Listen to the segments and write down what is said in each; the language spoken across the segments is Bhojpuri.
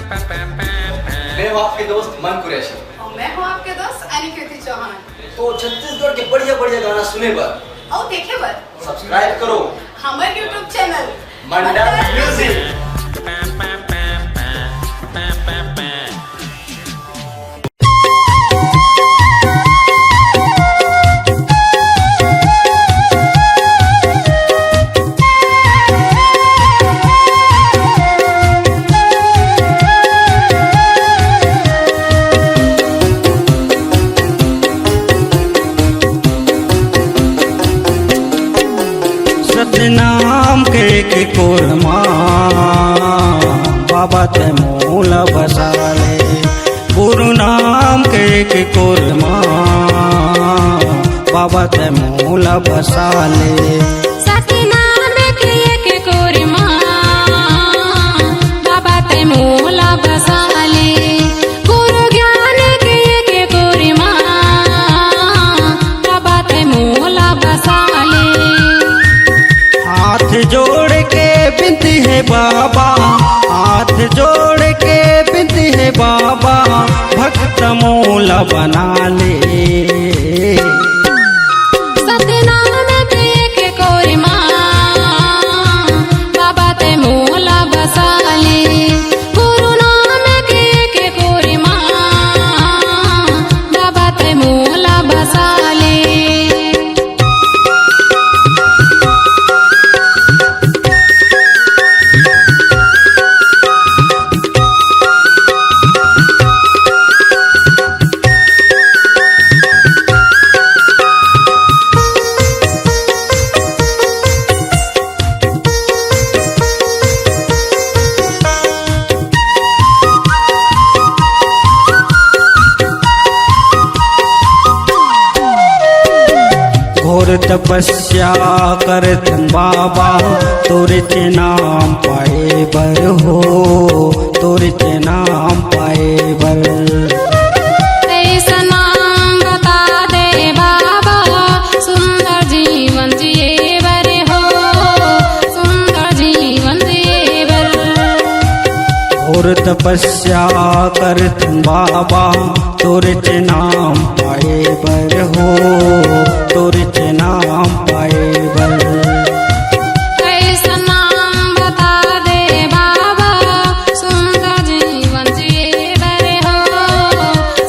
मैं हूँ आपके दोस्त मन कुरैशी और मैं हूँ आपके दोस्त अनिकेती चौहान। तो छत्तीसगढ़ के बढ़िया बढ़िया गाना सुने पर और देखे बर सब्सक्राइब करो हमारे YouTube चैनल मंडा म्यूजिक। सतनाम के कोरमा बाबा ते मूल बसाले, गुरु नाम के कोरमा बाबा ते मूल बसाले। सतनाम के कोरमा बाबा ते मूल बसाले, गुरु ज्ञान के कोरमा बाबा ते मूल बसाले। हाथ जोड़ के बिनती है बाबा, हाथ जोड़ के बिनती है बाबा, भक्त मूल बना ले। सतनाम के कोरमा बाबा ते मूल बसाले, गुरु नाम के कोरमा बाबा ते मूल बसाले। घोर तपस्या करतन बाबा, तोरे के नाम पाए बर हो, तोरे के नाम पाए बर। ऐसा नाम बता दे बाबा, सुंदर जीवन जिए बर हो, सुंदर जीवन जिए बर। घोर तपस्या करतन बाबा, तोरे के नाम पाए बर हो, तोरे के नाम पाए बर। ऐसा नाम बता दे बाबा, सुंदर जीवन जिए बर हो,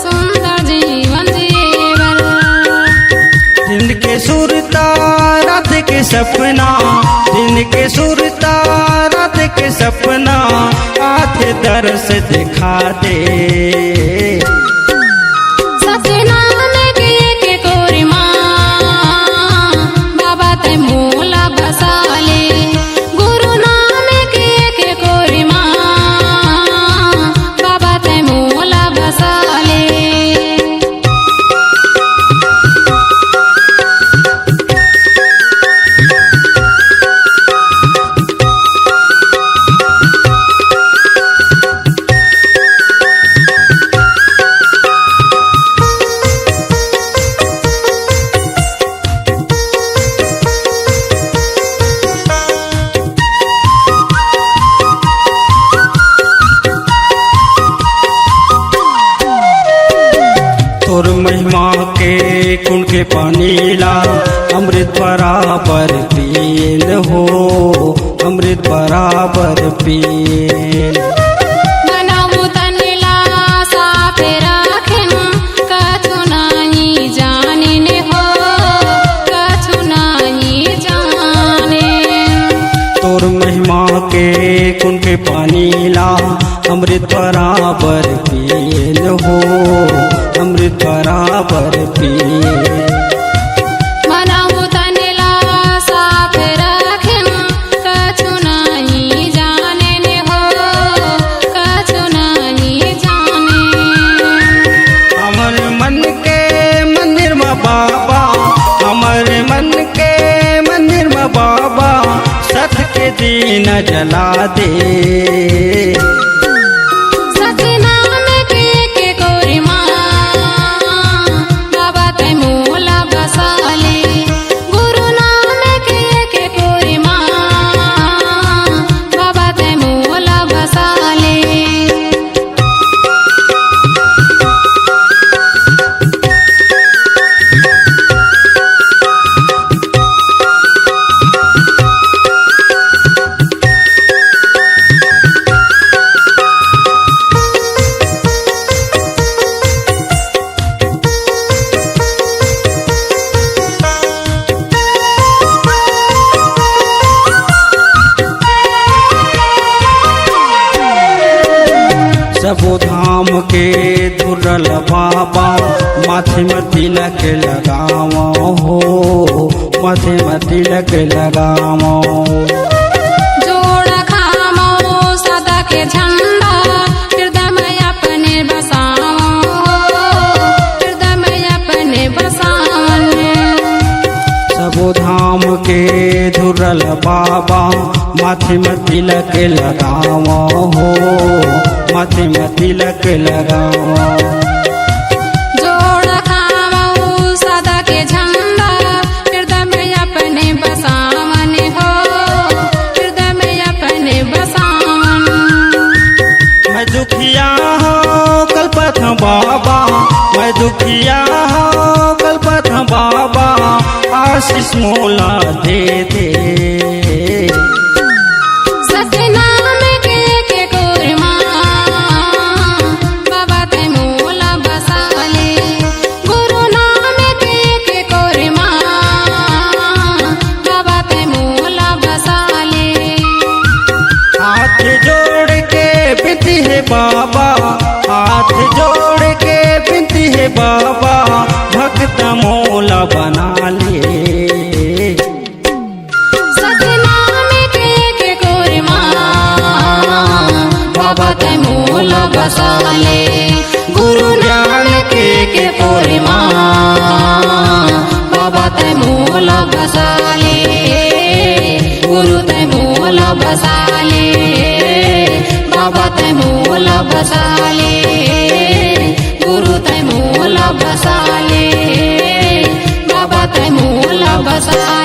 सुंदर जीवन जिए बर। दिन के सुरता रात के सपना, दिन के सुरता रात के सपना, आते दर्श दिखा दे। सतनाम के कोरमा बाबा ते मूल बसाले, गुरु नाम के कोरमा बाबा ते मूल बसाले। तोर महिमा के कुंड के पानी ला, अमृत बराबर पीन हो, अमृत बराबर पीन। बनाऊ तनला साफ राखें, कछु नहीं जाने हो, कछु नहीं जाने। तोर महिमा के कुंड के पानी ला, अमृत बराबर पीन हो, अमृत बराबर पीन। बनाऊ तनला साफ राखें, कछु नहीं जाने हो, कछु नहीं जाने। हमर मन के मंदिर में बाबा, हमर मन के मंदिर में बाबा, सत के दीन जला दे। सतनाम के कोरमा बाबा ते मूल बसाले, गुरु नाम के कोरमा बाबा ते मूल बसाले। सबो धाम के धुरल बाबा माथे में तिलक लगावो हो, माथे में तिलक लगावो। जोड़ खामो सदा के झंडा हृदय में अपने बसाओ, हृदय में अपने बसाने। सबो धाम के धुरल बाबा माथे में तिलक लगावो हो, माथे में तिलक लगावो। जोड़ खामो सदा के झंडा हृदय में अपने बसावन हो, हृदय में अपने बसावन। मैं दुखिया हो कल्पत बाबा, मैं दुखिया हो कल्पत बाबा, आशीष मोला दे दे। सतनाम के कोरमा बाबा ते मोला बसाले, गुरु नाम के कोरमा बाबा ते मोला बसाले। हाथ जोड़ के बिनती है बाबा, हाथ जोड़ के बिनती है बाबा, भक्त मोला बना ले। सतनाम के कोरमा बाबा ते मोला बसाले, गुरु ज्ञान के कोरमा बाबा ते मोला बसाले, गुरु ते मोला बसाले, बाबा ते मोला बसाले, गुरु ते मोला बसाले, बाबा ते मोला बसाले।